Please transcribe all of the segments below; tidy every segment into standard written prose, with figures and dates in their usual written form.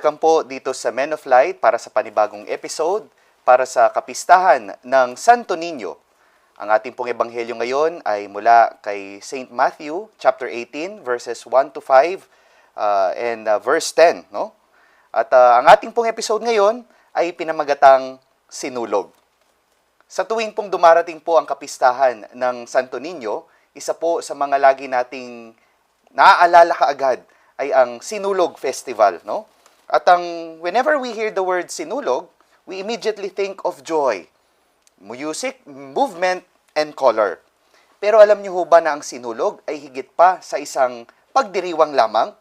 Welcome po dito sa Men of Light para sa panibagong episode para sa kapistahan ng Santo Niño. Ang ating pong ebanghelyo ngayon ay mula kay St. Matthew, chapter 18, verses 1 to 5 and verse 10. No? At ang ating pong episode ngayon ay pinamagatang Sinulog. Sa tuwing pong dumarating po ang kapistahan ng Santo Niño, isa po sa mga lagi nating naaalala kaagad ay ang Sinulog Festival, no? At whenever we hear the word Sinulog, we immediately think of joy, music, movement, and color. Pero alam niyo ho ba na ang Sinulog ay higit pa sa isang pagdiriwang lamang?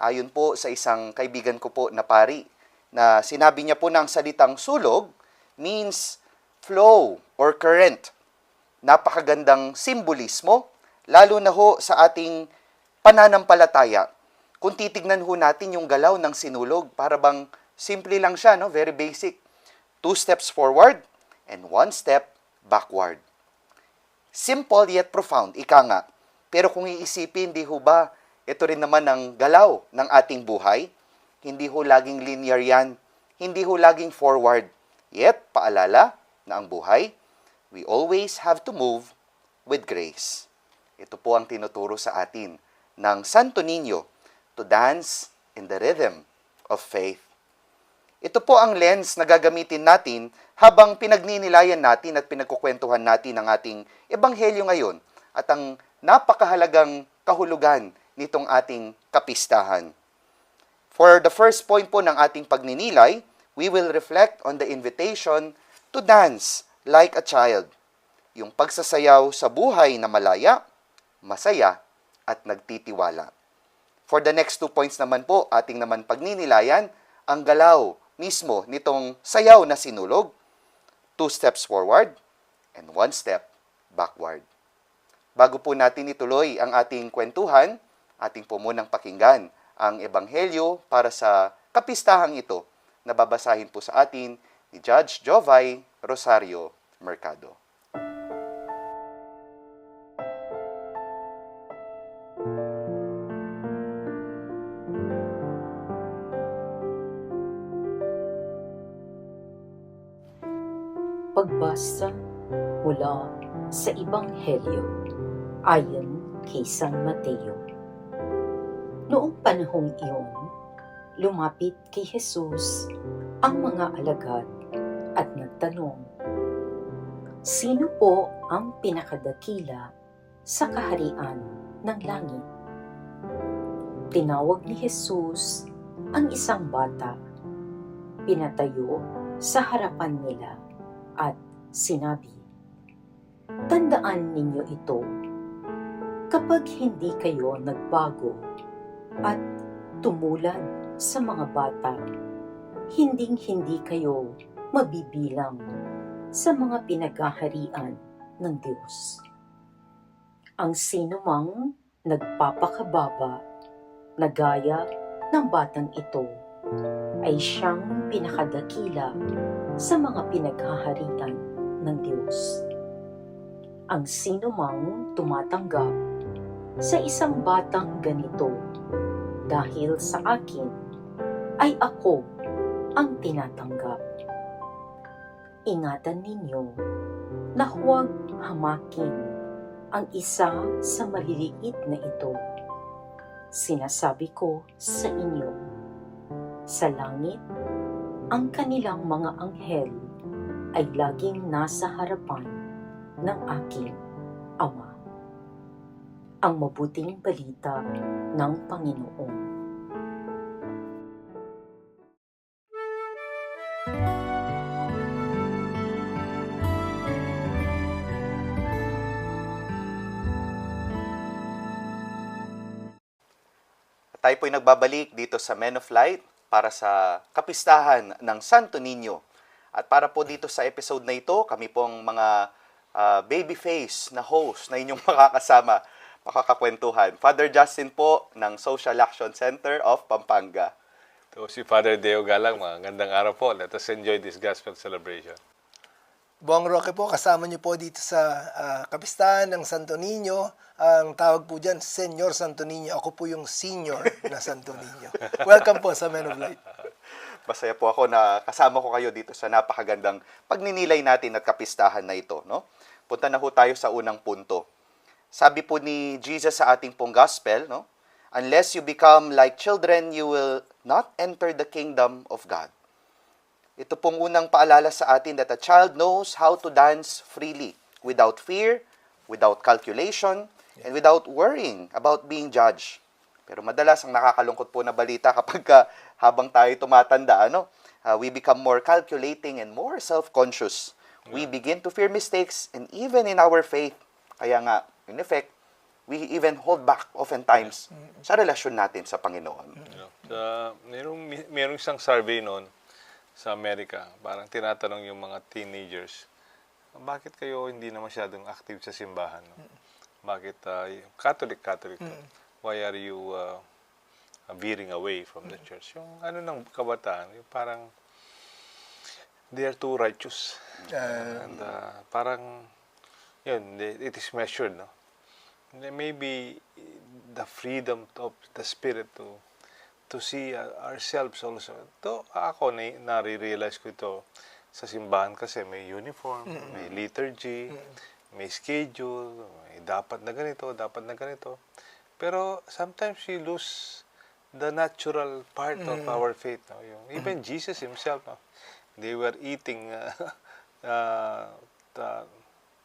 Ayon po sa isang kaibigan ko po na pari, na sinabi niya po na ang salitang sulog means flow or current. Napakagandang simbolismo, lalo na ho sa ating pananampalataya. Kung titignan ho natin yung galaw ng sinulog, para bang simple lang siya, no? Very basic. 2 steps forward and 1 step backward. Simple yet profound, ika nga. Pero kung iisipin, di ho ba, ito rin naman ang galaw ng ating buhay? Hindi ho laging linear yan. Hindi ho laging forward. Yet, paalala na ang buhay, we always have to move with grace. Ito po ang tinuturo sa atin ng Santo Niño, to dance in the rhythm of faith. Ito po ang lens na gagamitin natin habang pinagninilayan natin at pinagkukwentuhan natin ang ating ebanghelyo ngayon at ang napakahalagang kahulugan nitong ating kapistahan. For the first point po ng ating pagninilay, we will reflect on the invitation to dance like a child. Yung pagsasayaw sa buhay na malaya, masaya, at nagtitiwala. For the next 2 points naman po, ating naman pagninilayan ang galaw mismo nitong sayaw na sinulog. 2 steps forward and 1 step backward. Bago po natin ituloy ang ating kwentuhan, ating po munang pakinggan ang ebanghelyo para sa kapistahang ito na babasahin po sa atin ni Judge Jovay Rosario Mercado. Pagbasa mula sa Ebanghelyo ayon kay San Mateo. Noong panahong iyon, lumapit kay Jesus ang mga alagad at nagtanong, "Sino po ang pinakadakila sa kaharian ng langit?" Tinawag ni Jesus ang isang bata, pinatayo sa harapan nila at sinabi, "Tandaan ninyo ito, kapag hindi kayo nagbago at tumulad sa mga bata, hinding-hindi kayo mabibilang sa mga pinaghaharian ng Diyos. Ang sinumang nagpapakababa na gaya ng batang ito ay siyang pinakadakila sa mga pinaghaharian ng Diyos. Ang sinumang tumatanggap sa isang batang ganito dahil sa akin, ay ako ang tinatanggap. Ingatan ninyo na huwag hamakin ang isa sa maliliit na ito. Sinasabi ko sa inyo, sa langit, ang kanilang mga anghel ay laging nasa harapan ng aking Ama." Ang mabuting balita ng Panginoon. Tayo po'y nagbabalik dito sa Men of Light para sa kapistahan ng Santo Niño. At para po dito sa episode na ito, kami pong mga baby face na host na inyong makakasama, makakakwentuhan. Father Justin po ng Social Action Center of Pampanga. Ito si Father Deo Galang. Magandang araw po. Let us enjoy this gospel celebration. Bong Roque po, kasama niyo po dito sa kapistahan ng Santo Niño. Ang tawag po dyan, Senyor Santo Niño. Ako po yung senior na Santo Niño. Welcome po sa Men of Light. Masaya po ako na kasama ko kayo dito sa napakagandang pagninilay natin at kapistahan na ito, no? Punta na ho tayo sa unang punto. Sabi po ni Jesus sa ating pong gospel, no? Unless you become like children, you will not enter the kingdom of God. Ito pong unang paalala sa atin that a child knows how to dance freely, without fear, without calculation, and without worrying about being judged. Pero madalas ang nakakalungkot po na balita kapag habang tayo tumatanda, we become more calculating and more self-conscious. We begin to fear mistakes and even in our faith. Kaya nga, in effect, we even hold back oftentimes sa relasyon natin sa Panginoon. Merong isang survey noon sa Amerika, parang tinatanong yung mga teenagers, bakit kayo hindi na masyadong active sa simbahan? No? Bakit Catholic to? Why are you veering away from the church? Yung ng kabataan, yung parang they are too righteous. And parang yun, it is measured, no? Maybe the freedom of the spirit to see ourselves also. To ako nare-realize ko ito sa simbahan kasi may uniform, may liturgy, may schedule, may dapat na ganito. Pero sometimes we lose the natural part of our faith. No? Even Jesus himself, no? They were eating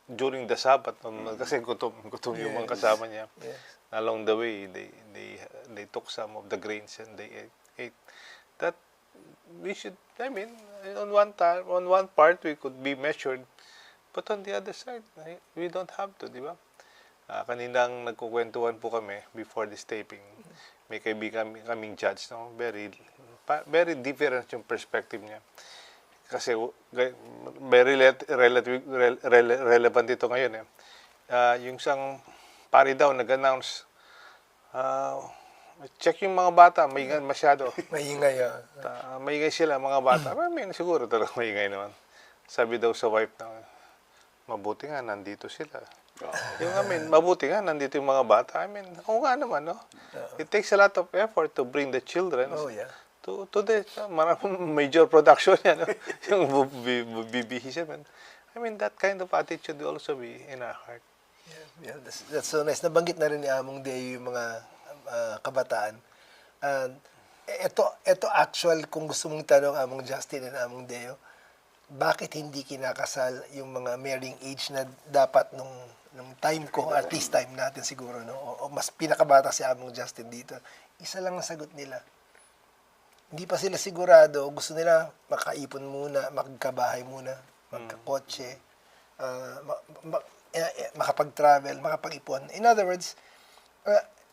during the Sabbath, kasi gutom yung mga kasama niya. Yes. Along the way, they took some of the grains and they ate. That we should, on one part we could be measured, but on the other side, we don't have to, di ba? Kaninang nagkukwentuhan po kami before this taping, may kaibigan kaming judge, no? Very different yung perspective niya. Kasi very relevant ito ngayon. Yung isang pari daw nag-announce, check yung mga bata, maingay masyado. Maingay. Maingay sila, mga bata. Siguro talaga maingay naman. Sabi daw sa wife na, mabuti nga, nandito sila. Mabuti nga, nandito yung mga bata. Oo nga naman, no? It takes a lot of effort to bring the children to the major production yan, no? Yung bibihis yan. That kind of attitude will also be in our heart. Yeah, that's so nice. Nabanggit na rin ni Among Deo yung mga kabataan. Ito actual, kung gusto mong tanong, Among Justin and Among Deo, bakit hindi kinakasal yung mga marrying age na dapat nung time ko, at least time natin siguro, no? O mas pinakabata si Among Justin dito. Isa lang ang sagot nila. Hindi pa sila sigurado, gusto nila makaipon muna, magkabahay muna, magkakotse, makapag-travel, makapag-ipon. In other words,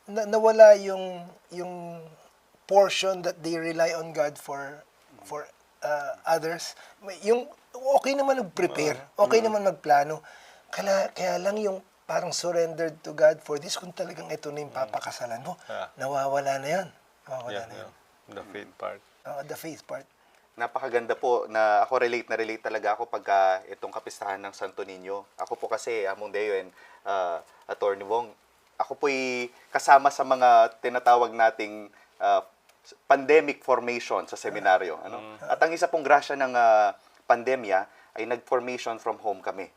nawala yung portion that they rely on God for others. Yung okay naman mag-prepare, okay naman magplano. Kaya lang yung parang surrendered to God for this, kung talagang ito na yung papakasalan mo, nawawala na yan. The faith part. The faith part. Napakaganda po na ako relate talaga ako pagka itong kapistahan ng Santo Niño. Ako po kasi, Among Deo and Attorney Wong, ako po'y kasama sa mga tinatawag nating pandemic formation sa seminaryo. At ang isa pong grasya ng pandemya ay nag-formation from home kami.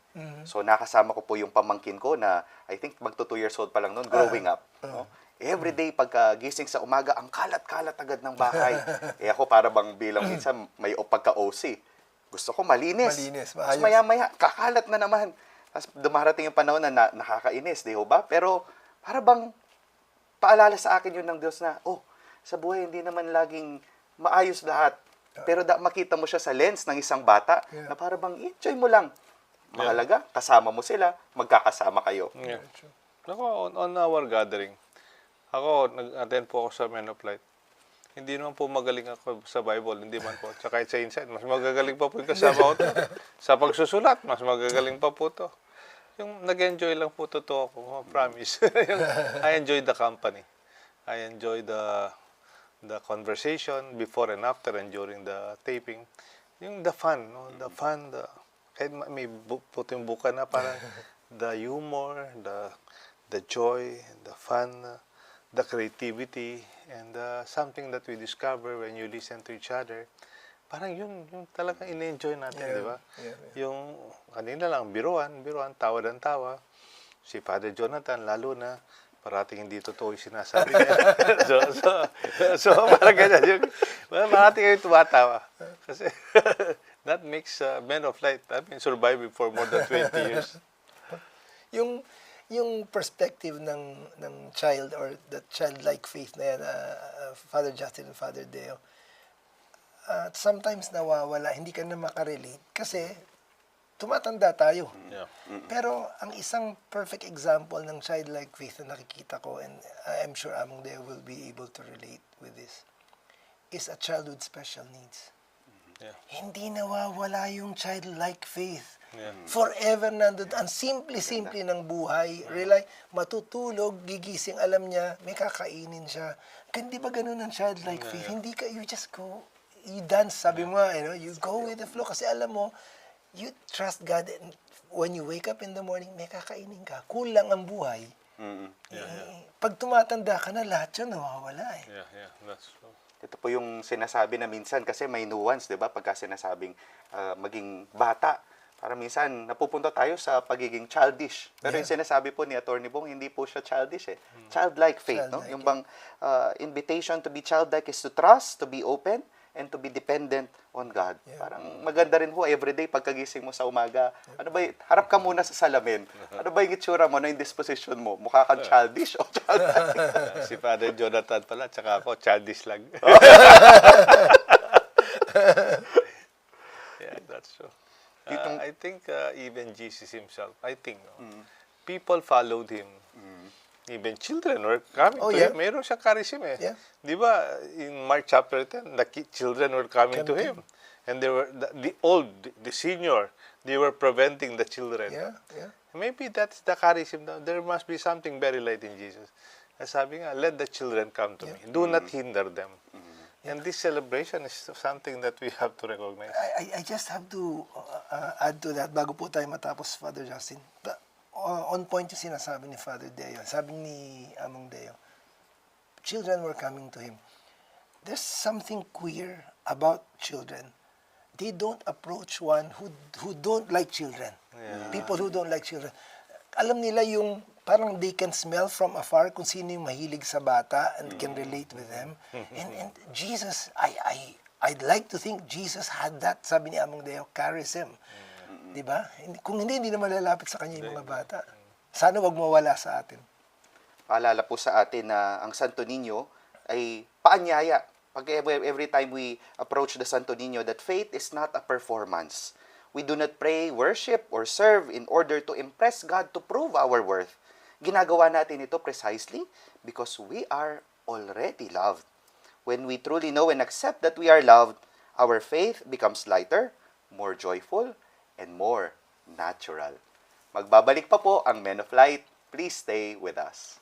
So nakasama ko po yung pamangkin ko na I think magto 2 years old pa lang noon, growing up. No? Every day pagka gising sa umaga, ang kalat-kalat agad ng bahay. Ako para bang bilang minsan may pagka-OC. Gusto ko malinis. Mas maya-maya, kakalat na naman. Tapos dumarating yung panahon na nakakainis, di ba? Pero para bang paalala sa akin yun ng Diyos na, sa buhay hindi naman laging maayos lahat. Pero makita mo siya sa lens ng isang bata na para bang enjoy mo lang. Mahalaga, kasama mo sila, magkakasama kayo. Yeah. Ako, on our gathering, ako, nag-attend po ako sa Men of Light. Hindi naman po magaling ako sa Bible, hindi man po. Tsaka sa Insight, mas magagaling pa po yung kasama ko to. Sa pagsusulat, mas magagaling pa po to. Yung nag-enjoy lang po totoo ako, promise. I enjoy the company. I enjoy the conversation before and after and during the taping. Yung the fun, no? Kahit may puting buka na parang the humor, the joy, the fun, the creativity, and something that we discover when you listen to each other. Parang yung talagang in-enjoy natin, Yeah, di ba? yeah. Yung kanina lang, biruan, tawa ng tawa. Si Father Jonathan, lalo na, parating hindi totoo yung sinasabi niya. so parang ganyan yung, parating kayo tumatawa. Kasi that makes Men of Light, surviving for more than 20 years. Yung perspective ng child or the childlike faith na yan, Father Justin and Father Deo, sometimes nawawala, hindi ka na makarelate kasi tumatanda tayo. Yeah. Pero ang isang perfect example ng childlike faith na nakikita ko, and I'm sure Among Deo will be able to relate with this, is a child with special needs. Yeah. Hindi nawawala yung childlike faith. Yeah. Forever nandun. Ang simple-simple ng buhay. Matutulog, gigising, alam niya, may kakainin siya. Hindi ba ganun ang childlike faith? Hindi ka, you just go, you dance, sabi mo, you go with the flow. Kasi alam mo, you trust God. And when you wake up in the morning, may kakainin ka. Kulang ang buhay. Pag tumatanda ka na, lahat yun nawawala eh. Yeah, that's true. Ito po yung sinasabi na minsan kasi may nuance, di ba? Pagka sinasabing maging bata. Para minsan napupunta tayo sa pagiging childish. Pero yung sinasabi po ni Attorney Bong, hindi po siya childish eh. Childlike faith, no? Childlike, Yung bang invitation to be childlike is to trust, to be open, and to be dependent on God. Parang maganda rin ho everyday pagkagising mo sa umaga. Ano ba, harap ka muna sa salamin. Ano ba yung itsura mo, na yung disposition mo? Mukha kang childish o childlike? Si Father Jonathan pala, tsaka ako, childish lang. Yeah, that's true. I think even Jesus himself, people followed him. Even children were coming to him. Meron siyang charism eh. Yeah. Di ba, in Mark chapter 10, the children were coming to him. And they were, the old, the senior, they were preventing the children. Yeah. Maybe that's the charism. There must be something very light in Jesus. Sabi nga, let the children come to me. Do not hinder them. And this celebration is something that we have to recognize. I just have to add to that bago po tayo matapos, Father Justin. On point yung sinasabi ni Father Deo. Sabi ni Among Deo, children were coming to him. There's something queer about children. They don't approach one who don't like children. Yeah. People who don't like children. Alam nila yung parang they can smell from afar kung sino yung mahilig sa bata and can relate with them. And Jesus, I'd like to think Jesus had that, sabi ni Among Deo, charism. Diba? Kung hindi naman lalapit sa kanya yung mga bata. Sana wag mawala sa atin. Paalala po sa atin na ang Santo Niño ay paanyaya. Pag every time we approach the Santo Niño, that faith is not a performance. We do not pray, worship, or serve in order to impress God to prove our worth. Ginagawa natin ito precisely because we are already loved. When we truly know and accept that we are loved, our faith becomes lighter, more joyful, and more natural. Magbabalik pa po ang Men of Light. Please stay with us.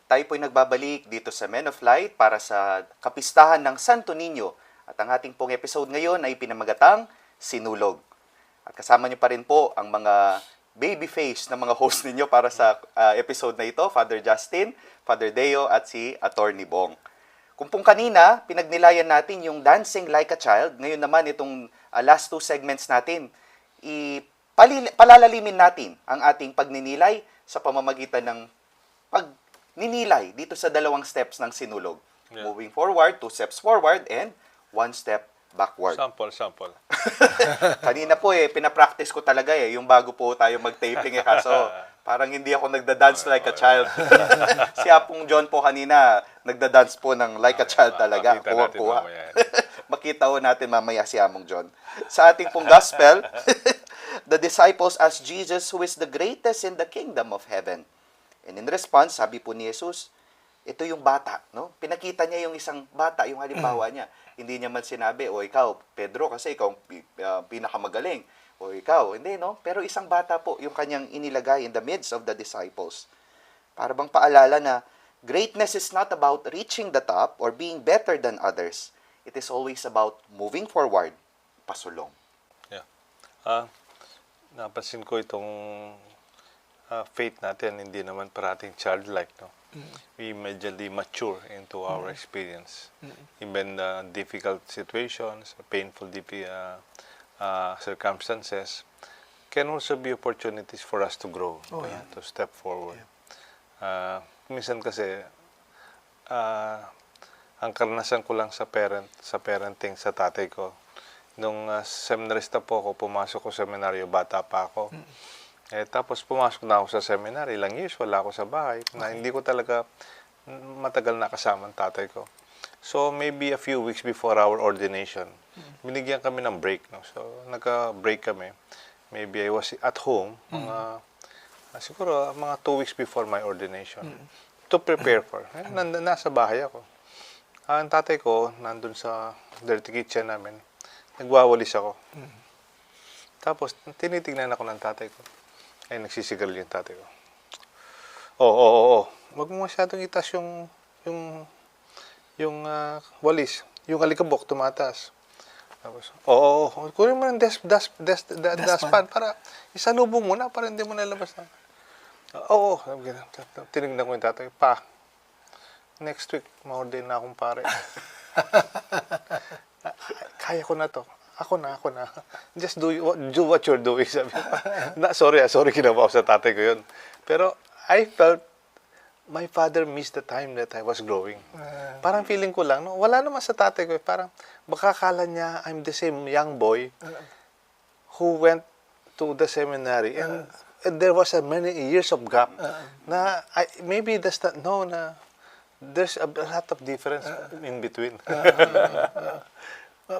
Tayo po'y nagbabalik dito sa Men of Light para sa kapistahan ng Santo Niño. At ang ating pong episode ngayon ay pinamagatang Sinulog. At kasama niyo pa rin po ang mga baby face ng mga host ninyo para sa episode na ito, Father Justin, Father Deo, at si Attorney Bong. Kung pong kanina, pinagnilayan natin yung Dancing Like a Child, ngayon naman itong last two segments natin, palalalimin natin ang ating pagninilay sa pamamagitan ng pagninilay dito sa dalawang steps ng sinulog. Yeah. Moving forward, 2 steps forward, and 1 step backward. Sample. Kanina po pinapractice ko talaga yung bago po tayo mag-taping kaso parang hindi ako nagda-dance like a child. Si Apong John po kanina nagda-dance po ng like a child talaga. Makita natin Kuha-kuha. mamaya. Makita ho natin mamaya si Among John. Sa ating pong gospel, the disciples asked Jesus who is the greatest in the kingdom of heaven. And in response, sabi po ni Jesus, ito yung bata, no? Pinakita niya yung isang bata, yung halimbawa niya. Hindi niya man sinabi, o ikaw, Pedro, kasi ikaw ang pinakamagaling. O ikaw, hindi, no? Pero isang bata po yung kanyang inilagay in the midst of the disciples. Para bang paalala na greatness is not about reaching the top or being better than others. It is always about moving forward, pasulong. Yeah. Napansin ko itong faith natin, hindi naman parating childlike, no? We immediately mature into our experience. Even difficult situations, painful circumstances can also be opportunities for us to grow, to step forward. Minsan kasi, ang karanasan ko lang sa parenting sa tatay ko, nung seminarista po ako, pumasok ko sa seminaryo, bata pa ako. Tapos pumasok na ako sa seminary, ilang years wala ako sa bahay, na hindi ko talaga matagal nakasama ang tatay ko. So maybe a few weeks before our ordination, binigyan kami ng break. No? So nagka-break kami. Maybe I was at home, siguro mga 2 weeks before my ordination, to prepare for. Nasa bahay ako. Ang tatay ko, nandun sa dirty kitchen namin, nagwawalis ako. Tapos tinitignan ako ng tatay ko. Ay, nagsisigarilyo yung tatay ko. Oo. Wag mo masyadong itas yung walis. Yung alikabok, tumataas. Tapos, oo. Kunin mo ng dustpan para isalubong mo na para hindi mo nalabas na. Oo. Tinignan ko yung tatay. Pa, next week, ma-ordain na akong pare. Kaya ko na to. Ako na. Just do what you're doing. Sabi ko. Sorry, kinabaw sa tatay ko yun. Pero I felt my father missed the time that I was growing. Parang feeling ko lang, no? Wala naman sa tatay ko. Parang baka kala niya I'm the same young boy who went to the seminary and there was a many years of gap na maybe that's not, no, na there's a lot of difference in between.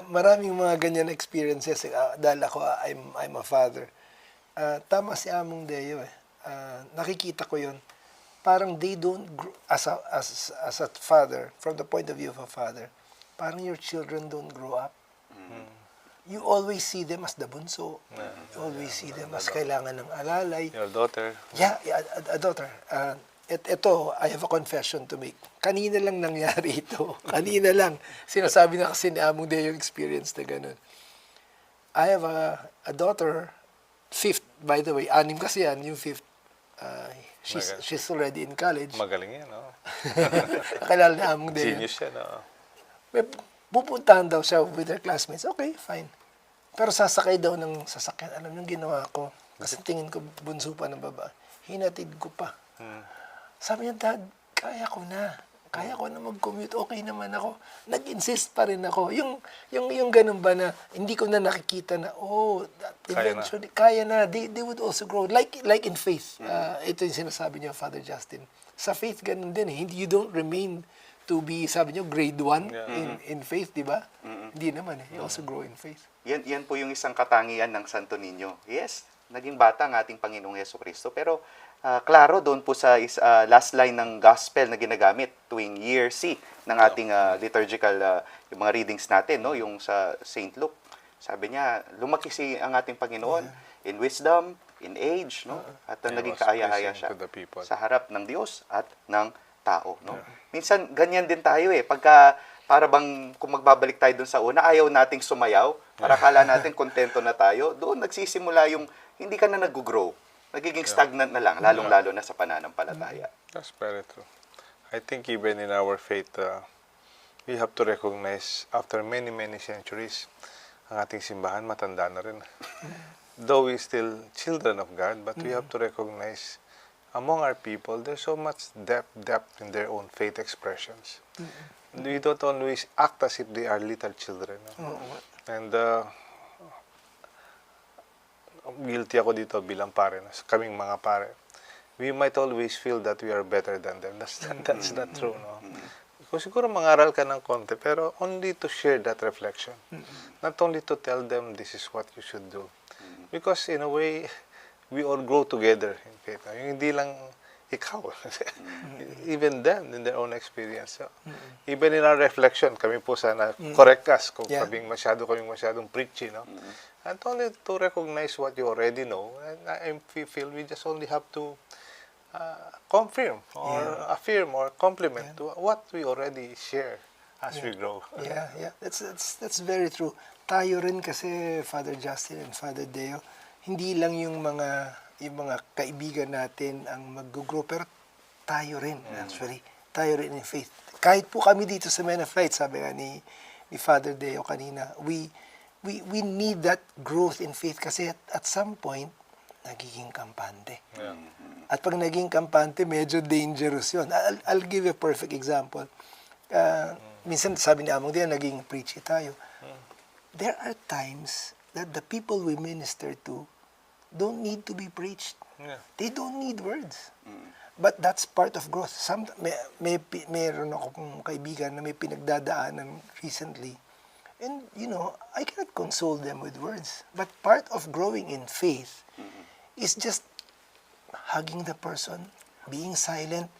Maraming mga ganyan experiences dahil ako I'm a father. Tama si Among Deo nakikita ko 'yon. Parang they don't grow, as a father, from the point of view of a father, parang your children don't grow up. You always see them as the bunso. You always see them as kailangan ng alalay. Your daughter. Yeah, a daughter. Ito, I have a confession to make. Kanina lang nangyari ito. Kanina lang. Sinasabi na kasi ni Among Deo yung experience na ganun. I have a daughter, fifth, by the way. 6 kasi yan, yung fifth. She's already in college. Magaling yan, no? Nakilala ni Among Deo. Genius yan, no? May pupuntahan daw siya with her classmates. Okay, fine. Pero sasakay daw ng sasakyan. Alam yung ginawa ko. Kasi tingin ko bunso pa ng babae. Hinatid ko pa. Sabi niya, Dad, kaya ko na mag-commute, okay naman ako. Nag-insist pa rin ako. Yung ganun ba na, hindi ko na nakikita na, that eventually, kaya na. They would also grow. Like in faith. Ito yung sinasabi niya, Father Justin. Sa faith, ganun din. You don't remain to be, sabi niyo, grade 1 in faith, di ba? Hindi naman. You also grow in faith. Yan po yung isang katangian ng Santo Niño. Yes, naging bata ang ating Panginoong Jesucristo. Pero, klaro doon po sa last line ng gospel na ginagamit tuwing year C ng ating liturgical yung mga readings natin, no, yung sa St. Luke. Sabi niya, lumaki ang ating Panginoon in wisdom, in age, no, at naging kaaya-aya siya sa harap ng Diyos at ng tao, no. Minsan ganyan din tayo pagka para bang kung magbabalik tayo doon sa una, ayaw nating sumayaw, para kala natin kontento na tayo, doon nagsisimula yung hindi ka na nag-grow. Nagiging stagnant na lang, lalong-lalo na sa pananampalataya. That's very true. I think even in our faith, we have to recognize after many centuries, ang ating simbahan matanda na rin. Though we still children of God, but we have to recognize among our people, there's so much depth in their own faith expressions. We don't always act as if they are little children. No? And guilty ako dito bilang pare, kaming mga pare. We might always feel that we are better than them. That's not true, no? Kung siguro mangaral ka ng konti, pero only to share that reflection. Not only to tell them this is what you should do. Because in a way, we all grow together in faith. Yung hindi lang ikaw. Even them, in their own experience. Even in our reflection, kami po sana correct us kung Yeah. kaming masyadong preachy, no? And only to recognize what you already know. And I feel we just only have to confirm or affirm or compliment to what we already share as we grow. Yeah. That's very true. Tayo rin kasi, Father Justin and Father Deo, hindi lang yung mga kaibigan natin ang mag-grow, pero tayo rin, actually. Tayo rin in faith. Kahit po kami dito sa Men of Light, sabi nga ni Father Deo kanina, we need that growth in faith kasi at some point, nagiging kampante. Yeah. At pag naging kampante, medyo dangerous yun. I'll give you a perfect example. Minsan sabi ni Among Dia, naging preachy tayo. There are times that the people we minister to don't need to be preached. Yeah. They don't need words. But that's part of growth. Meron akong kaibigan na may pinagdadaanan recently. And, I cannot console them with words. But part of growing in faith is just hugging the person, being silent.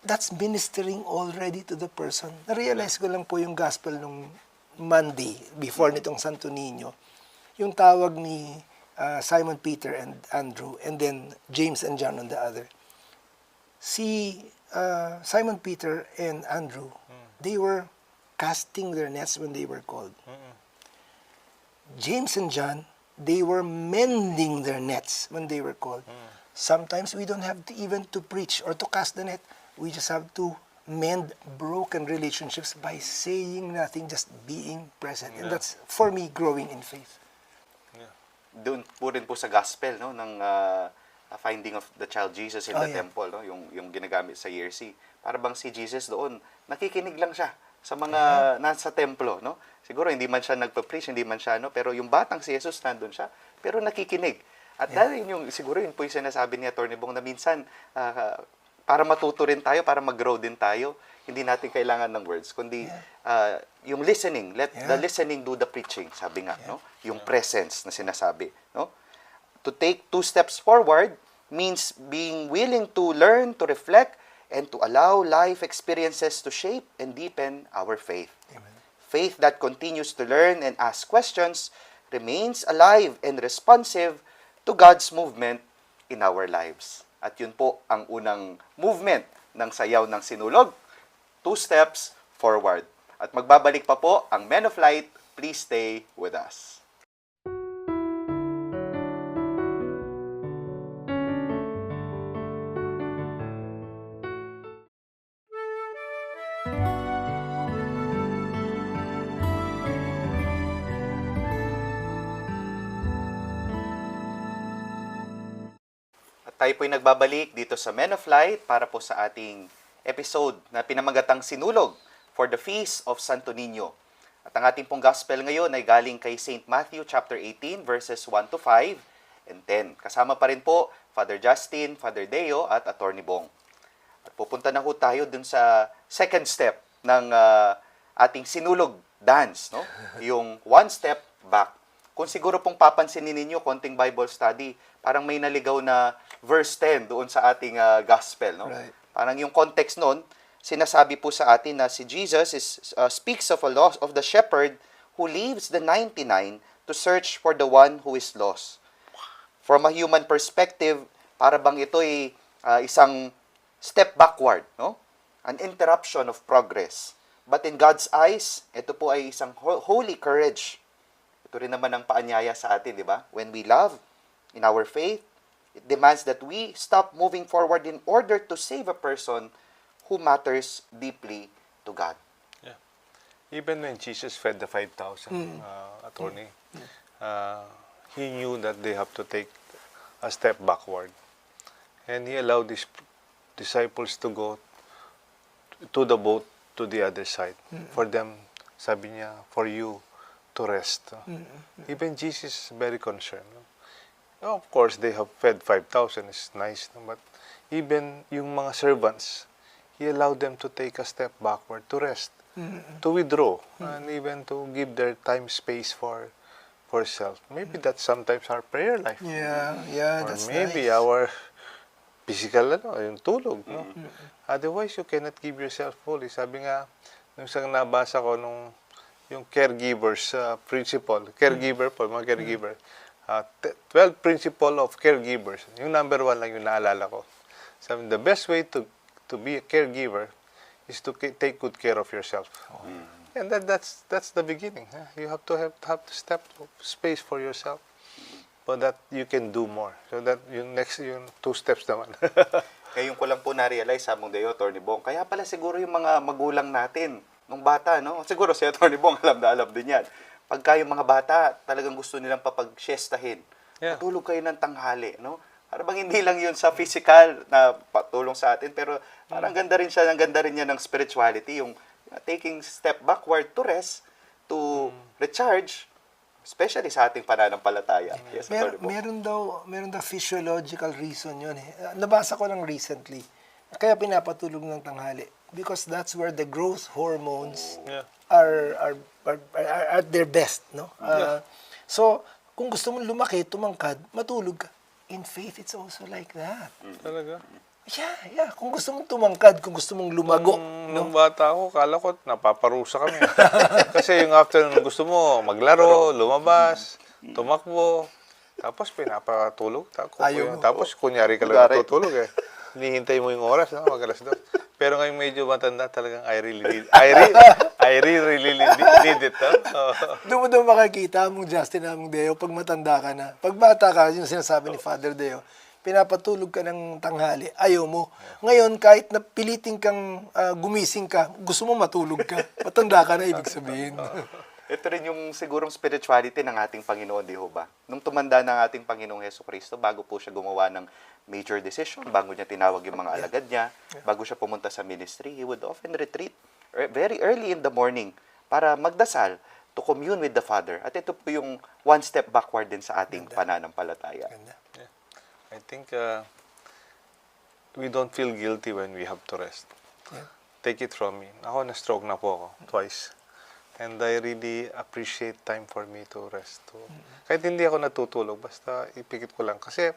That's ministering already to the person. Na-realize ko lang po yung gospel nung Monday, before nitong Santo Niño. Yung tawag ni Simon Peter and Andrew, and then James and John on the other. Si Simon Peter and Andrew, they were casting their nets when they were called. James and John, they were mending their nets when they were called. Sometimes we don't have to even to preach or to cast the net. We just have to mend broken relationships by saying nothing, just being present. And that's, for me, growing in faith. Doon po rin po sa gospel, no, ng finding of the child Jesus in the temple, no, yung ginagamit sa year C. Para bang si Jesus doon, nakikinig lang siya sa mga nasa templo, no? Siguro hindi man siya nagpa-preach, hindi man siya, no, pero yung batang si Jesus nandun siya, pero nakikinig. At dahil siguro yun po yung sinasabi ni Atty. Bong na minsan, para matuto rin tayo, para mag-grow din tayo, hindi natin kailangan ng words, kundi yung listening, let the listening do the preaching, sabi nga, no? Yung presence na sinasabi, no? To take 2 steps forward means being willing to learn, to reflect, and to allow life experiences to shape and deepen our faith. Amen. Faith that continues to learn and ask questions remains alive and responsive to God's movement in our lives. At yun po ang unang movement ng sayaw ng sinulog, 2 steps forward. At magbabalik pa po ang Men of Light. Please stay with us. Tayo po'y nagbabalik dito sa Men of Light para po sa ating episode na pinamagatang Sinulog for the Feast of Santo Niño. At ang ating pong gospel ngayon ay galing kay St. Matthew chapter 18 verses 1 to 5 and 10. Kasama pa rin po Father Justin, Father Deo at Atty. Bong. At pupunta na po tayo dun sa second step ng ating sinulog dance, no? Yung 1 step back. Kung siguro pong papansinin ninyo, konting Bible study, parang may naligaw na verse 10 doon sa ating gospel, no? Right. Parang yung context noon, sinasabi po sa atin na si Jesus speaks of a loss of the shepherd who leaves the 99 to search for the one who is lost. From a human perspective, para bang ito ay isang step backward, no? An interruption of progress. But in God's eyes, ito po ay isang holy courage. Ito rin naman ang paanyaya sa atin, di ba? When we love in our faith, it demands that we stop moving forward in order to save a person who matters deeply to God. Yeah. Even when Jesus fed the 5,000, attorney, he knew that they have to take a step backward. And he allowed his disciples to go to the boat to the other side. For them, sabi niya, for you to rest. Even Jesus is very concerned. Of course, they have fed 5,000. It's nice. But even yung mga servants, he allowed them to take a step backward, to rest, to withdraw, and even to give their time, space for self. Maybe that's sometimes our prayer life. Yeah, Or that's maybe nice. our physical, yung tulog, no? Otherwise, you cannot give yourself fully. Sabi nga, nung isang nabasa ko, yung caregivers principle, caregiver po, mga caregiver, 12 principle of caregivers. Yung number 1 lang yung naalala ko. Sabi, the best way to be a caregiver is to take good care of yourself. And that's the beginning. Huh? You have to step space for yourself, so that you can do more. So that yung 2 steps naman. Ngayon ko lang po na-realize, Among Deo, Atty. Bong, kaya pala siguro yung mga magulang natin, nung bata, no? Siguro si Atty. Bong, alam na alam din yan. Pagka yung mga bata, talagang gusto nilang papag-siestahin. Yeah. Matulog kayo ng tanghali, no? Para bang hindi lang yun sa physical na patulong sa atin, pero parang ganda rin niya ng spirituality, yung taking step backward to rest, to recharge, especially sa ating pananampalataya. Yes, Atty. Bong. Meron daw physiological reason yun eh. Nabasa ko lang recently. Kaya pinapatulog ng tanghali. Because that's where the growth hormones Yeah. are at their best, no? So, kung gusto mong lumaki, tumangkad, matulog ka. In faith, it's also like that. Talaga? Yeah. Kung gusto mong tumangkad, kung gusto mong lumago, Nung bata ako, kala ko napaparusa kami. Kasi yung afternoon, gusto mo maglaro, lumabas, tumakbo, tapos pinapatulog. Ayaw mo. Tapos kunyari ka lang natutulog eh. Hinihintay mo yung oras, no? Mag-alas 2. Pero ngayon medyo matanda talagang I really really need it. No? doon mo daw makikita mong Justin Among Deo pag matanda ka na. Pag bata ka, yung sinasabi ni Father Deo, pinapatulog ka ng tanghali, ayaw mo. Ngayon, kahit napiliting kang gumising ka, gusto mo matulog ka. Matanda ka na, ibig sabihin. Ito rin yung sigurong spirituality ng ating Panginoon, di ho ba? Nung tumanda ng ating Panginoong Hesukristo, bago po siya gumawa ng major decision, bago niya tinawag yung mga alagad niya, bago siya pumunta sa ministry, he would often retreat very early in the morning para magdasal to commune with the Father. At ito po yung one step backward din sa ating pananampalataya. Ganda. I think we don't feel guilty when we have to rest. Yeah. Take it from me. Ako, na-stroke na po ako twice. And I really appreciate time for me to rest. Kahit hindi ako natutulog, basta ipikit ko lang. Kasi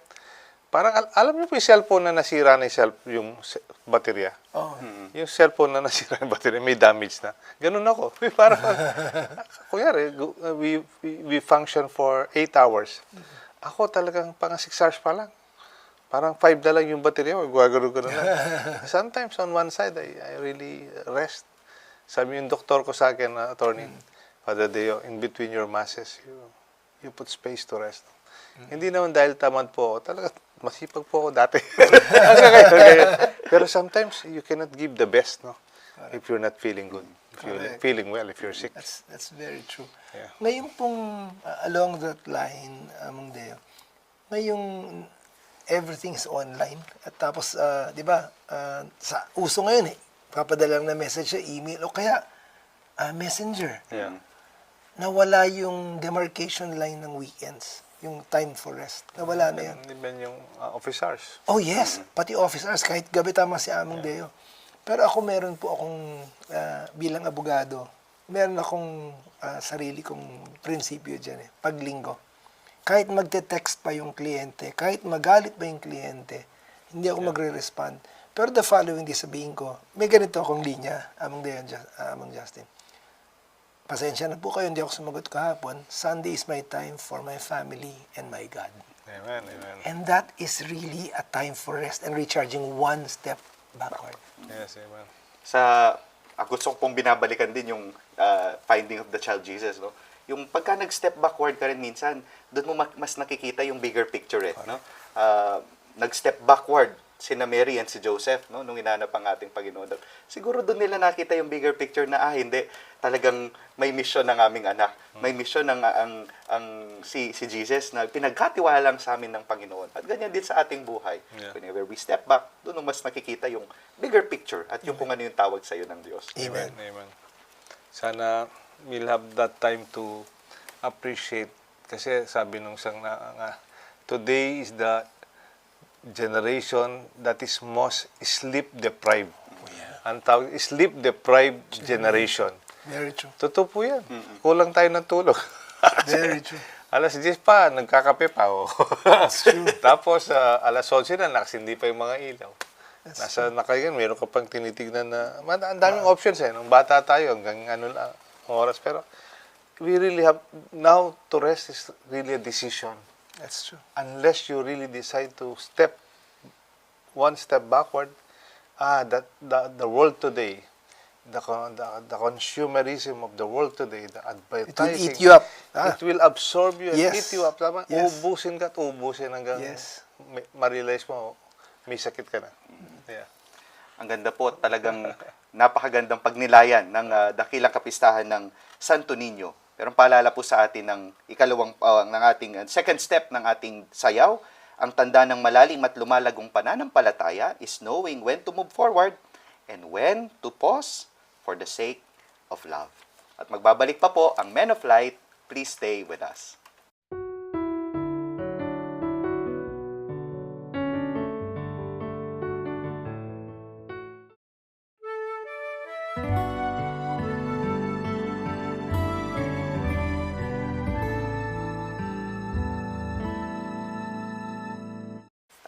parang, alam niyo po yung cellphone na nasira na yung baterya. Oh. Yung cellphone na nasira yung baterya, may damage na. Ganun ako. Parang, kunyari, we function for 8 hours. Ako talagang pang 6 hours pa lang. Parang 5 na lang yung baterya, gagano lang. Sometimes on one side, I really rest. Sabi yung doktor ko sa akin, attorney, Father Deo, in between your masses, you put space to rest. Hindi naman dahil tamad po ako. Talaga, masipag po ako dati. Pero sometimes, you cannot give the best, no? If you're not feeling good. If you're not feeling well, if you're sick. That's very true. Yeah. Ngayon pong, along that line, Among Deo, ngayong everything's online, at tapos, di ba, sa uso ngayon papadala lang na message sa email, o kaya, messenger. Yeah. Nawala yung demarcation line ng weekends, yung time for rest. Nawala na yan. Even yung office hours. Oh yes, pati office hours, kahit gabi tama si Among Deo. Pero ako meron po akong, bilang abogado, meron akong sarili kong prinsipyo dyan paglinggo. Kahit magte-text pa yung kliyente, kahit magalit pa yung kliyente, hindi ako magre-respond. Pero the following day sabihin ko, may ganito akong linya, Among Deo, Among Justin. Pasensya na po kayo, hindi ako sumagot kahapon. Sunday is my time for my family and my God. Amen, amen. And that is really a time for rest and recharging one step backward. Yes, amen. Gusto ko pong binabalikan din yung finding of the child Jesus, no? Yung pagka nag-step backward ka rin minsan, doon mo mas nakikita yung bigger picture, no? Nag-step backward sina Mary and si Joseph, no, nung inanap ang ating Panginoon. Siguro doon nila nakita yung bigger picture na hindi, talagang may mission ng aming anak. May mission ng si Jesus na pinagkatiwala lang sa amin ng Panginoon. At ganyan din sa ating buhay. Yeah. Whenever we step back, doon mas nakikita yung bigger picture at yung kung ano yung tawag sa iyo ng Diyos. Amen. Amen. Sana we'll have that time to appreciate. Kasi sabi nung isang today is the generation that is most sleep-deprived. Ang tawag, sleep-deprived generation. Very true. Totoo po yan. Kulang tayo ng tulog. Very true. Alas 10 pa, nagkakape pa. Oh. Tapos, alas 11 na, nakasindi pa yung mga ilaw. Nakayan, meron ka pang tinitignan na, ang daming options eh. Nung bata tayo, hanggang ano lang, oras. Pero, we really have, now to rest is really a decision. That's true. Unless you really decide to step one step backward, the world today, the consumerism of the world today, the It will advertising, eat you up. it will absorb you and Yes. eat you up. Tama? Yes. Uubusin ka at uubusin hanggang Yes. ma-realize mo, may sakit ka na. Yeah. Ang ganda po, talagang napakagandang pagnilayan ng dakilang kapistahan ng Santo Niño. Pero paalala po sa atin ng ng ating second step ng ating sayaw, ang tanda ng malalim at lumalagong pananampalataya is knowing when to move forward and when to pause for the sake of love. At magbabalik pa po ang Men of Light. Please stay with us.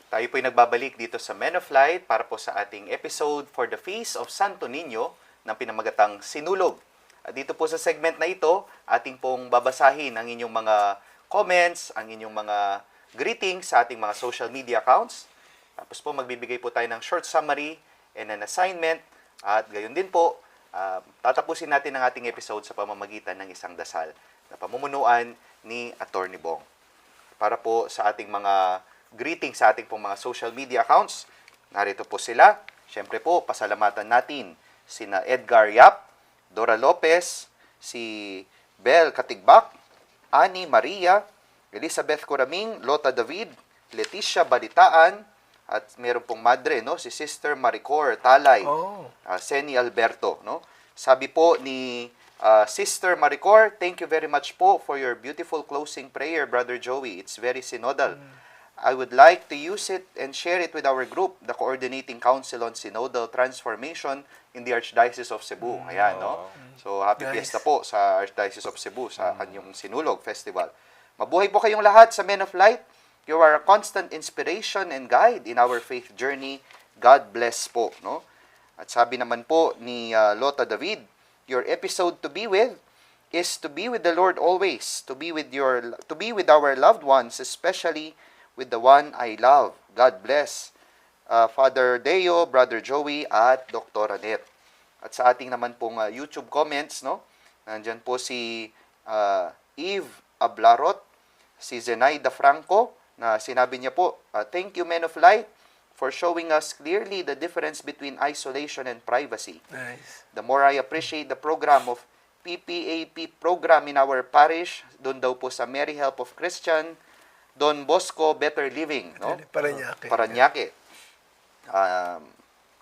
Tayo po'y nagbabalik dito sa Men of Light para po sa ating episode for the Feast of Santo Niño ng pinamagatang Sinulog. At dito po sa segment na ito, ating pong babasahin ang inyong mga comments, ang inyong mga greetings sa ating mga social media accounts. Tapos po magbibigay po tayo ng short summary and an assignment. At gayon din po, tatapusin natin ang ating episode sa pamamagitan ng isang dasal na pamumunuan ni Attorney Bong. Para po sa ating mga greetings sa ating pong mga social media accounts. Narito po sila. Siyempre po, pasalamatan natin sina Edgar Yap, Dora Lopez, si Bel Katigbak, Ani Maria, Elizabeth Coraming, Lota David, Leticia Balitaan, at meron pong madre, no? Si Sister Maricor Talay, Seni Alberto. No? Sabi po ni Sister Maricor, thank you very much po for your beautiful closing prayer, Brother Joey. It's very synodal. I would like to use it and share it with our group, the Coordinating Council on Synodal Transformation in the Archdiocese of Cebu. Ayan, no? So, happy fiesta po sa Archdiocese of Cebu sa kanyang Sinulog Festival. Mabuhay po kayong lahat sa Men of Light. You are a constant inspiration and guide in our faith journey. God bless po, no? At sabi naman po ni Lota David, your episode to be with is to be with the Lord always, to be with our loved ones, especially with the one I love. God bless. Father Deo, Brother Joey, at Dr. Annette. At sa ating naman pong YouTube comments, no? Nandyan po si Eve Ablarot, si Zenaida Franco, na sinabi niya po, thank you, Men of Light, for showing us clearly the difference between isolation and privacy. Nice. The more I appreciate the program of PPAP program in our parish, doon daw po sa Mary Help of Christian, Don Bosco Better Living, no? Paranaque. Paranaque.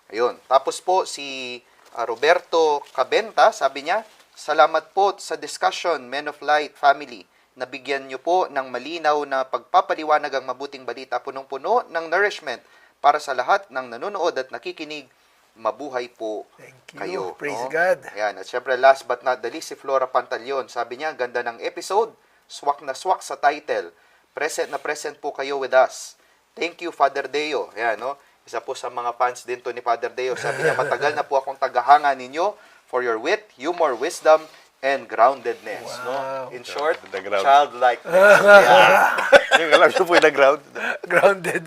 Ayun. Tapos po si Roberto Cabenta, sabi niya, salamat po sa discussion, Men of Light family. Nabigyan niyo po ng malinaw na pagpapaliwanag ang mabuting balita, punong-puno ng nourishment para sa lahat ng nanonood at nakikinig. Mabuhay po Thank you. kayo. Praise no? God. Ayan. At syempre, last but not the least, si Flora Pantaleon. Sabi niya, ganda ng episode. Swak na swak sa title. Present na present po kayo with us. Thank you, Father Deo. Ayan, no? Isa po sa mga fans din to ni Father Deo. Sabi niya, matagal na po akong tagahanga ninyo for your wit, humor, wisdom, and groundedness. No? In short, The ground. childlike. Yeah. Yung alam niyo po yung ground. Grounded.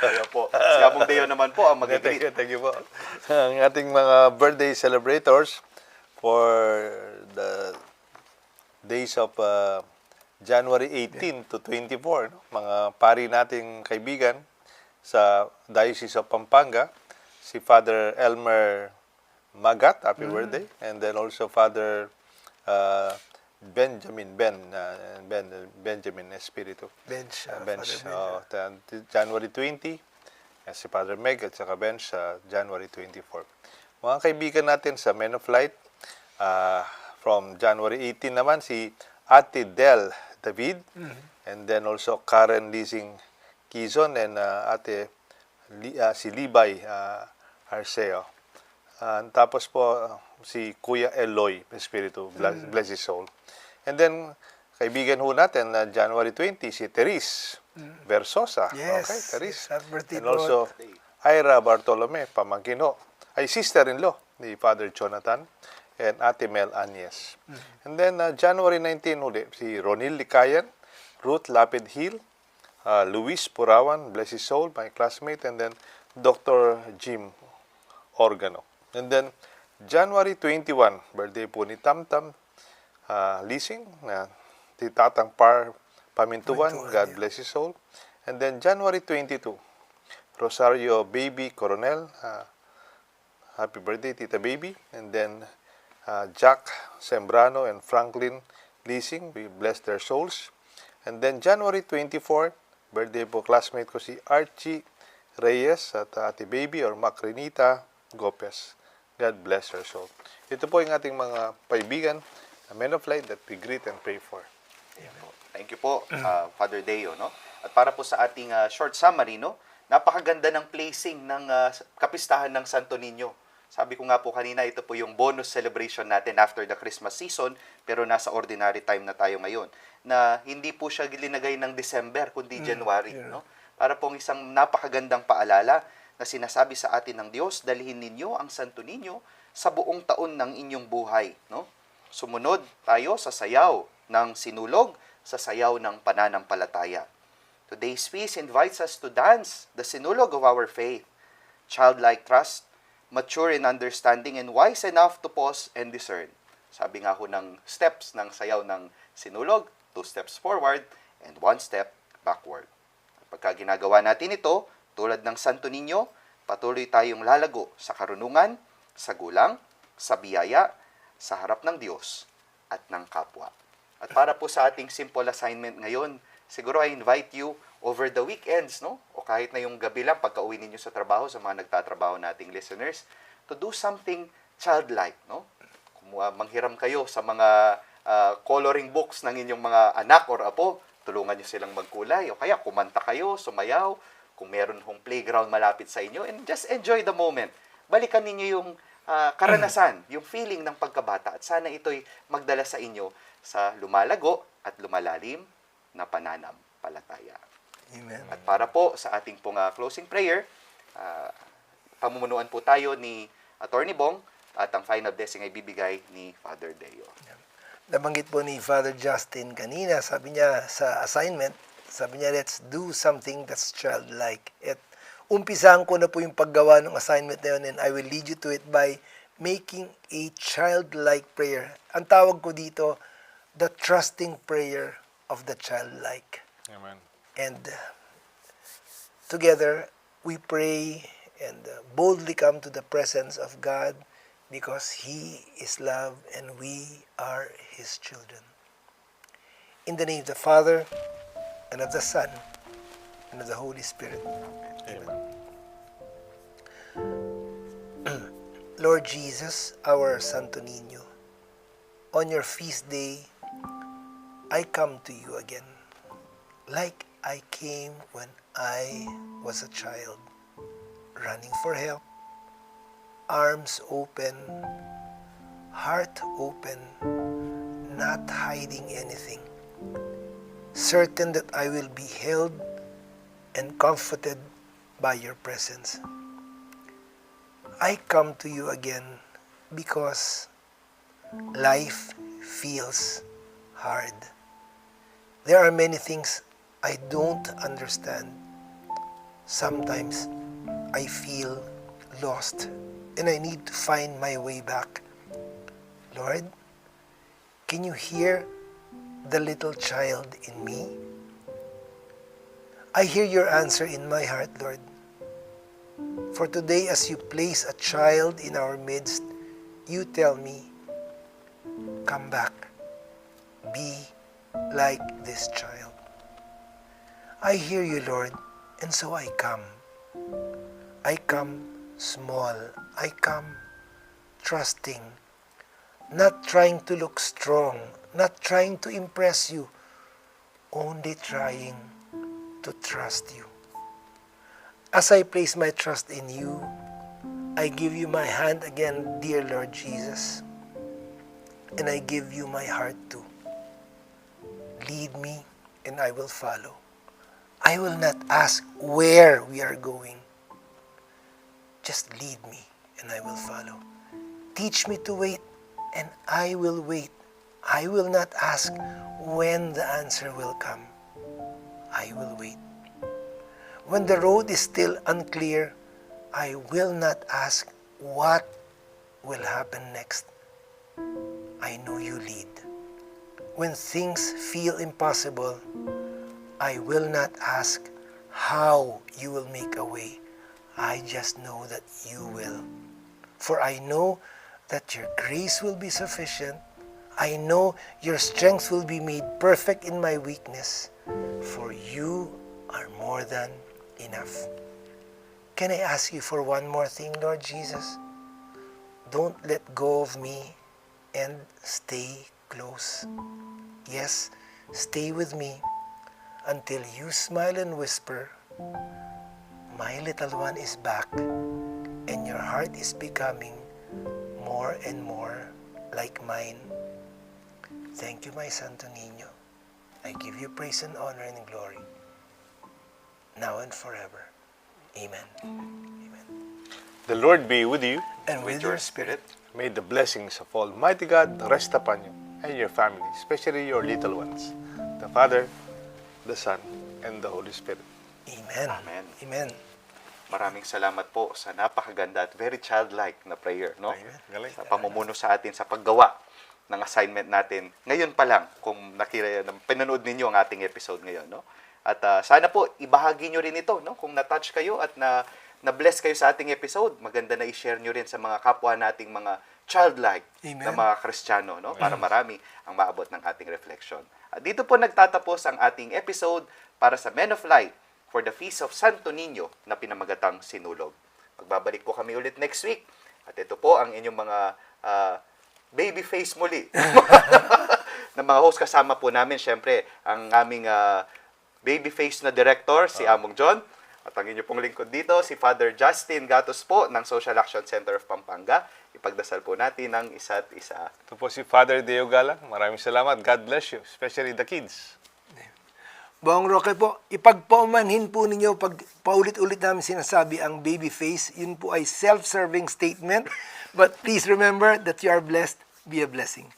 Ayan po. Si Abong Deo naman po ang mag-greet. Thank you po. Ang ating mga birthday celebrators for the days of January 18 to 24, no? Mga pari nating kaibigan sa Diocese of Pampanga, si Father Elmer Magat, happy birthday, and then also Father Benjamin Espiritu. Bench. Bench, Father Bench. January 20, si Father Meg at saka Bench January 24. Mga kaibigan natin sa Men of Light, from January 18 naman, si Ate Del David, and then also Karen Lizing Quizon, and si Libay Arceo. Tapos po, si Kuya Eloy Espiritu, bless his soul. And then, kaibigan ho natin na January 20, si Teres Versosa. Yes. Okay, Teres. Happy birthday And po. also, Ira Bartolome, pamangkin ho, ay sister-in-law ni Father Jonathan and Ate Mel Agnes. And then, January 19 uli, si Ronil Licayan, Ruth Lapid Hill, Luis Purawan, bless his soul, my classmate, and then Dr. Jim Organo. And then, January 21, birthday po ni Tamtam Leasing, na Tatang Pamintuan, God bless his soul. And then, January 22, Rosario Baby Coronel, happy birthday, Tita Baby. And then, Jack Sembrano and Franklin Leasing, we bless their souls. And then, January 24, birthday po classmate ko si Archie Reyes at Ate Baby or Macrinita Gopez. God bless her soul. Ito po yung ating mga kaibigan, men of light that we greet and pray for. Thank you po, Father Deo, no? At para po sa ating short summary, no? Napakaganda ng placing ng kapistahan ng Santo Niño. Sabi ko nga po kanina, ito po yung bonus celebration natin after the Christmas season, pero nasa ordinary time na tayo ngayon. Na hindi po siya linagay ng December, kundi January, no? Para pong isang napakagandang paalala na sinasabi sa atin ng Diyos, dalhin ninyo ang Santo Niño sa buong taon ng inyong buhay, no? Sumunod tayo sa sayaw ng sinulog, sa sayaw ng pananampalataya. Today's feast invites us to dance the sinulog of our faith. Childlike trust, mature in understanding, and wise enough to pause and discern. Sabi nga ho ng steps ng sayaw ng sinulog, 2 steps forward and 1 step backward. Pagka ginagawa natin ito, tulad ng Santo Niño, patuloy tayong lalago sa karunungan, sa gulang, sa biyaya, sa harap ng Diyos at ng kapwa. At para po sa ating simple assignment ngayon, siguro I invite you over the weekends, no? O kahit na yung gabi lang, pagka-uwi ninyo sa trabaho, sa mga nagtatrabaho nating listeners, to do something childlike, no? Manghiram kayo sa mga coloring books ng inyong mga anak or apo, tulungan nyo silang magkulay, o kaya kumanta kayo, sumayaw, kung meron hong playground malapit sa inyo, and just enjoy the moment. Balikan ninyo yung karanasan, yung feeling ng pagkabata, at sana ito'y magdala sa inyo sa lumalago at lumalalim na pananampalataya. Amen. At para po sa ating pong closing prayer, pamumunuan po tayo ni Attorney Bong at ang final blessing ay bibigay ni Father Deo. Nabanggit po ni Father Justin kanina, sabi niya sa assignment, sabi niya, let's do something that's childlike. At umpisahan ko na po yung paggawa ng assignment na yun, and I will lead you to it by making a childlike prayer. Ang tawag ko dito, the trusting prayer of the childlike. Amen. And together, we pray and boldly come to the presence of God because He is love and we are His children. In the name of the Father, and of the Son, and of the Holy Spirit. Amen. Lord Jesus, our Santo Niño, on your feast day, I come to you again, like I came when I was a child, running for help, arms open, heart open, not hiding anything, certain that I will be held and comforted by your presence. I come to you again because life feels hard. There are many things I don't understand. Sometimes I feel lost and I need to find my way back. Lord, can you hear the little child in me? I hear your answer in my heart, Lord. For today, as you place a child in our midst, you tell me, come back, be like this child. I hear you, Lord, and so I come. I come small. I come trusting, not trying to look strong, not trying to impress you, only trying to trust you. As I place my trust in you, I give you my hand again, dear Lord Jesus, and I give you my heart too. lead me and I will follow. I will not ask where we are going. Just lead me and I will follow. Teach me to wait and I will wait. I will not ask when the answer will come. I will wait. When the road is still unclear, I will not ask what will happen next. I know you lead. When things feel impossible, I will not ask how you will make a way. I just know that you will. For I know that your grace will be sufficient. I know your strength will be made perfect in my weakness. For you are more than enough. Can I ask you for one more thing, Lord Jesus? Don't let go of me and stay close. Yes, stay with me until you smile and whisper, my little one is back, and your heart is becoming more and more like mine. Thank you, my Santo Niño. I give you praise and honor and glory, now and forever. Amen. Amen. The Lord be with you. And with your spirit. May the blessings of Almighty God rest upon you and your family, especially your little ones, the Father, the Son, and the Holy Spirit. Amen. Amen. Amen. Maraming salamat po sa napakaganda at very childlike na prayer, no? Galing. Sa pamumuno sa atin sa paggawa ng assignment natin. Ngayon pa lang, kung pinanood ninyo ang ating episode ngayon, no? At sana po, ibahagi nyo rin ito, no? Kung na-touch kayo at na-bless kayo sa ating episode, maganda na i-share nyo rin sa mga kapwa nating mga childlike Amen. na mga Kristiyano, no? Para marami ang maabot ng ating reflection. At dito po nagtatapos ang ating episode para sa Men of Light for the Feast of Santo Niño na pinamagatang Sinulog. Magbabalik po kami ulit next week. At ito po ang inyong mga baby face muli ng mga host. Kasama po namin, syempre, ang aming baby face na director, si Among John. At ang inyong pong lingkod dito, si Father Justin Gatos po ng Social Action Center of Pampanga. Ipagdasal po natin ang isa't isa. Ito po si Father Deo Galang. Maraming salamat. God bless you, especially the kids. Bong Roque po, ipagpaumanhin po ninyo pag paulit-ulit namin sinasabi ang baby face, yun po ay self-serving statement. But please remember that you are blessed. Be a blessing.